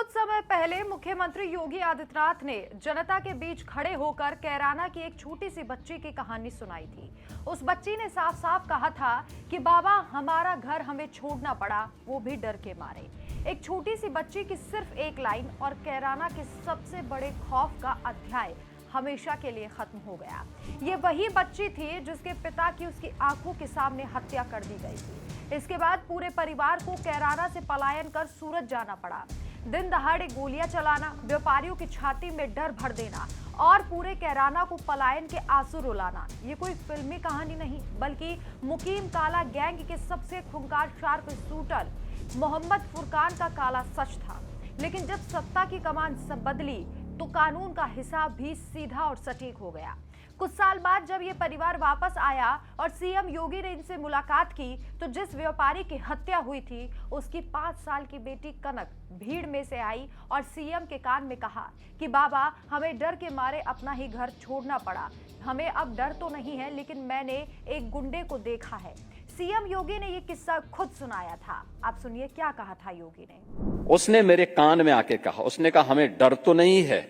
कुछ समय पहले मुख्यमंत्री योगी आदित्यनाथ ने जनता के बीच खड़े होकर कैराना की एक छोटी सी बच्ची की कहानी सुनाई थी। उस बच्ची ने साफ साफ कहा था कि बाबा हमारा घर हमें छोड़ना पड़ा, वो भी डर के मारे। एक छोटी सी बच्ची की सिर्फ एक लाइन और कैराना के सबसे बड़े खौफ का अध्याय हमेशा के लिए खत्म हो गया। ये वही बच्ची थी जिसके पिता की उसकी आंखों के सामने हत्या कर दी गई थी। इसके बाद पूरे परिवार को कैराना से पलायन कर सूरत जाना पड़ा। दिन दहाड़े गोलियां चलाना, व्यापारियों की छाती में डर भर देना और पूरे कैराना को पलायन के आंसू रुलाना, ये कोई फिल्मी कहानी नहीं बल्कि मुकीम काला गैंग के सबसे खूंखार शार्प शूटर मोहम्मद फुरकान का काला सच था। लेकिन जब सत्ता की कमान सब बदली तो कानून का हिसाब भी सीधा और सटीक हो गया। कुछ साल बाद जब ये परिवार वापस आया और सीएम योगी ने इनसे मुलाकात की तो जिस व्यापारी की हत्या हुई थी उसकी 5 साल की बेटी कनक भीड़ में से आई और सीएम के कान में कहा कि बाबा हमें डर के मारे अपना ही घर छोड़ना पड़ा। हमें अब डर तो नहीं है लेकिन मैंने एक गुंडे को देखा है। सीएम योगी ने ये किस्सा खुद सुनाया था। आप सुनिए क्या कहा था योगी ने। उसने मेरे कान में आके कहा, उसने कहा हमें डर तो नहीं है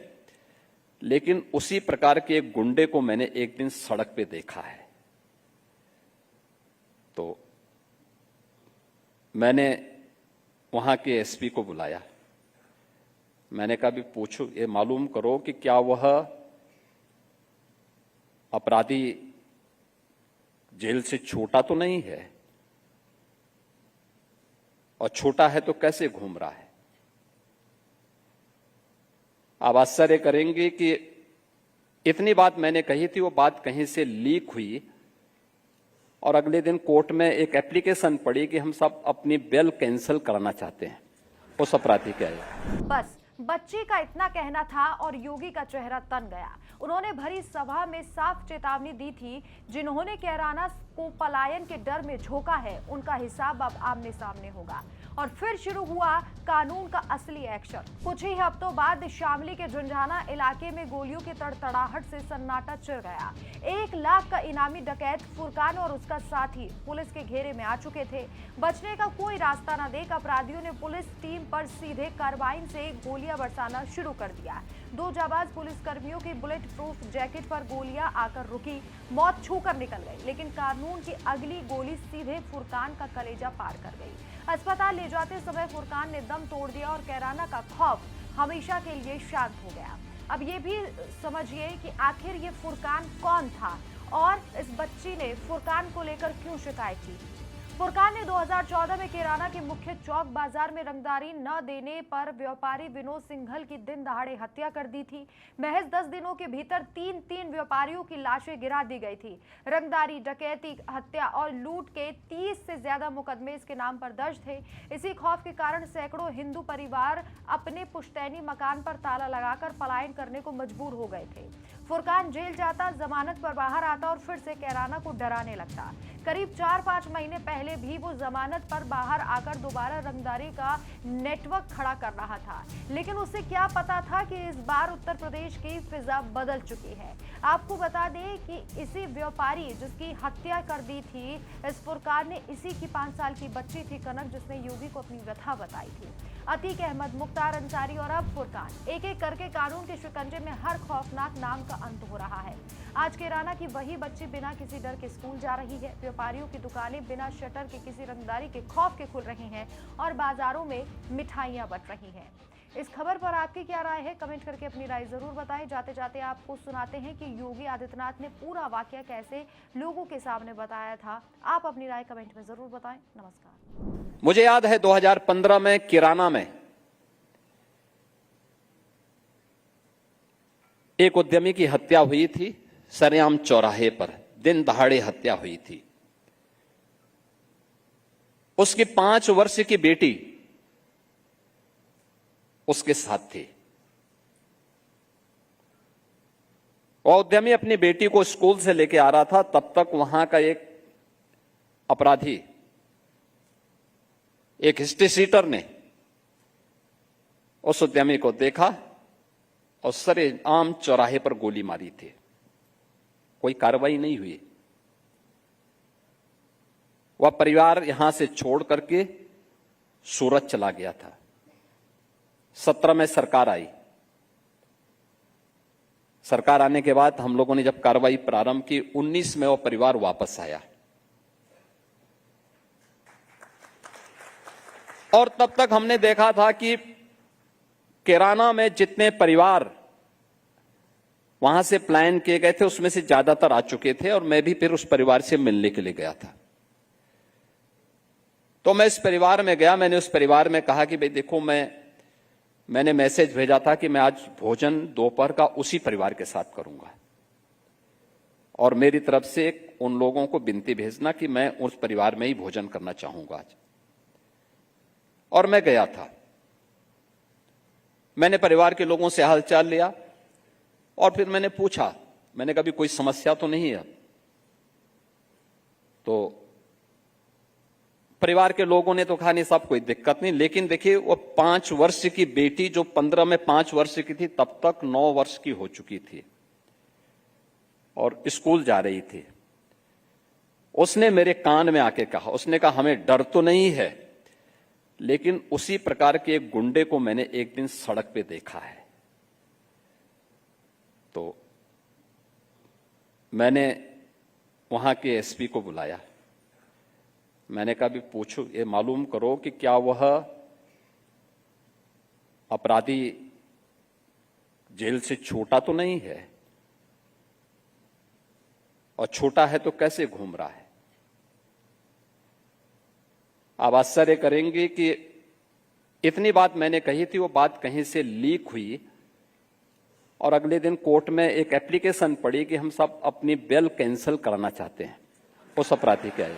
लेकिन उसी प्रकार के एक गुंडे को मैंने एक दिन सड़क पे देखा है। तो मैंने वहां के एसपी को बुलाया। मैंने कहा भी पूछो, ये मालूम करो कि क्या वह अपराधी जेल से छोटा तो नहीं है, और छोटा है तो कैसे घूम रहा है। आप आश्चर्य करेंगे कि इतनी बात मैंने कही थी, वो बात कहीं से लीक हुई और अगले दिन कोर्ट में एक एप्लीकेशन पड़ी कि हम सब अपनी बेल कैंसिल कराना चाहते हैं उस अपराधी के आए। बस बच्ची का इतना कहना था और योगी का चेहरा तन गया। उन्होंने भरी सभा में साफ चेतावनी दी थी, जिन्होंने कैराना को पलायन के डर में झोंका है उनका हिसाब अब आमने सामने होगा। और फिर शुरू हुआ कानून का असली एक्शन। कुछ ही हफ्तों बाद शामली के झुंझाना इलाके में गोलियों की तड़तड़ाहट से सन्नाटा छिड़ गया। 1 लाख का इनामी डकैत फुरकान और उसका साथी पुलिस के घेरे में आ चुके थे। बचने का कोई रास्ता न देख अपराधियों ने पुलिस टीम पर सीधे कार्बाइन से गोलियां बरसाना शुरू कर दिया। 2 जाबाज पुलिसकर्मियों की बुलेट प्रूफ जैकेट पर गोलियां आकर रुकी, मौत छूकर निकल गई। लेकिन कानून की अगली गोली सीधे फुरकान का कलेजा पार कर गई। अस्पताल ले जाते समय फुरकान ने दम तोड़ दिया और कैराना का खौफ हमेशा के लिए शांत हो गया। अब ये भी समझिए कि आखिर ये फुरकान कौन था और इस बच्ची ने फुरकान को लेकर क्यों शिकायत की। फुरकान ने 2014 में कैराना के मुख्य चौक बाजार में रंगदारी न देने पर व्यापारी विनोद सिंघल की दिन दहाड़े हत्या कर दी थी। महज 10 दिनों के भीतर 3 व्यापारियों की लाशें गिरा दी गई थी। रंगदारी, डकैती, हत्या और लूट के 30 से ज्यादा मुकदमे इसके नाम पर दर्ज थे। इसी खौफ के कारण सैकड़ों हिंदू परिवार अपने पुश्तैनी मकान पर ताला लगाकर पलायन करने को मजबूर हो गए थे। फुरकान जेल जाता, जमानत पर बाहर आता और फिर से कैराना को डराने लगता। करीब 4-5 महीने पहले भी वो जमानत पर बाहर आकर दोबारा रंगदारी का नेटवर्क खड़ा कर रहा था। लेकिन उसे क्या पता था कि इस बार उत्तर प्रदेश की फिजा बदल चुकी है। आपको बता दें कि इसी व्यापारी जिसकी हत्या कर दी थी, इस फुरकान ने इसी की 5 साल की बच्ची थी कनक, जिसने योगी को अपनी व्यथा बताई थी। अतीक अहमद, मुख्तार अंसारी और अब फुरकान, एक एक करके कानून के शिकंजे में हर खौफनाक नाम का अंत हो रहा है। आज कैराना की वही बच्ची बिना किसी डर के स्कूल जा रही है। व्यापारियों की दुकानें बिना शटर के किसी रंगदारी के खौफ के खुल रही हैं और बाजारों में मिठाइयां बट रही हैं। इस खबर पर आपकी क्या राय है, कमेंट करके अपनी राय जरूर बताएं। जाते जाते आपको सुनाते हैं कि योगी आदित्यनाथ ने पूरा वाकया कैसे लोगों के सामने बताया था। आप अपनी राय कमेंट में जरूर बताएं। नमस्कार। मुझे याद है 2015 में कैराना में एक उद्यमी की हत्या हुई थी। सरेआम चौराहे पर दिन दहाड़े हत्या हुई थी। उसकी 5 वर्ष की बेटी उसके साथ थी। वह उद्यमी अपनी बेटी को स्कूल से लेके आ रहा था, तब तक वहां का एक अपराधी, एक हिस्ट्री सीटर ने उस उद्यमी को देखा और सरेआम चौराहे पर गोली मारी थी। कोई कार्रवाई नहीं हुई। वह परिवार यहां से छोड़ करके सूरत चला गया था। 17 में सरकार आई। सरकार आने के बाद हम लोगों ने जब कार्रवाई प्रारंभ की, 19 में वो परिवार वापस आया और तब तक हमने देखा था कि कैराना में जितने परिवार वहां से प्लान किए गए थे उसमें से ज्यादातर आ चुके थे और मैं भी फिर उस परिवार से मिलने के लिए गया था। तो मैं इस परिवार में गया, मैंने उस परिवार में कहा कि भाई देखो, मैंने मैसेज भेजा था कि मैं आज भोजन दोपहर का उसी परिवार के साथ करूंगा और मेरी तरफ से उन लोगों को विनती भेजना कि मैं उस परिवार में ही भोजन करना चाहूंगा आज। और मैं गया था, मैंने परिवार के लोगों से हालचाल लिया और फिर मैंने पूछा, मैंने कहा भी कोई समस्या तो नहीं है। तो परिवार के लोगों ने तो कहा नहीं साहब कोई दिक्कत नहीं, लेकिन देखिए वो 5 वर्ष की बेटी जो 15 में 5 वर्ष की थी तब तक 9 वर्ष की हो चुकी थी और स्कूल जा रही थी। उसने मेरे कान में आके कहा, उसने कहा हमें डर तो नहीं है, लेकिन उसी प्रकार के एक गुंडे को मैंने एक दिन सड़क पे देखा है। तो मैंने वहां के एसपी को बुलाया, मैंने कहा भी पूछो, ये मालूम करो कि क्या वह अपराधी जेल से छोटा तो नहीं है, और छोटा है तो कैसे घूम रहा है। आप आश्चर्य करेंगे कि इतनी बात मैंने कही थी, वो बात कहीं से लीक हुई और अगले दिन कोर्ट में एक एप्लीकेशन पड़ी कि हम सब अपनी बेल कैंसिल कराना चाहते हैं उस अपराधी के आए।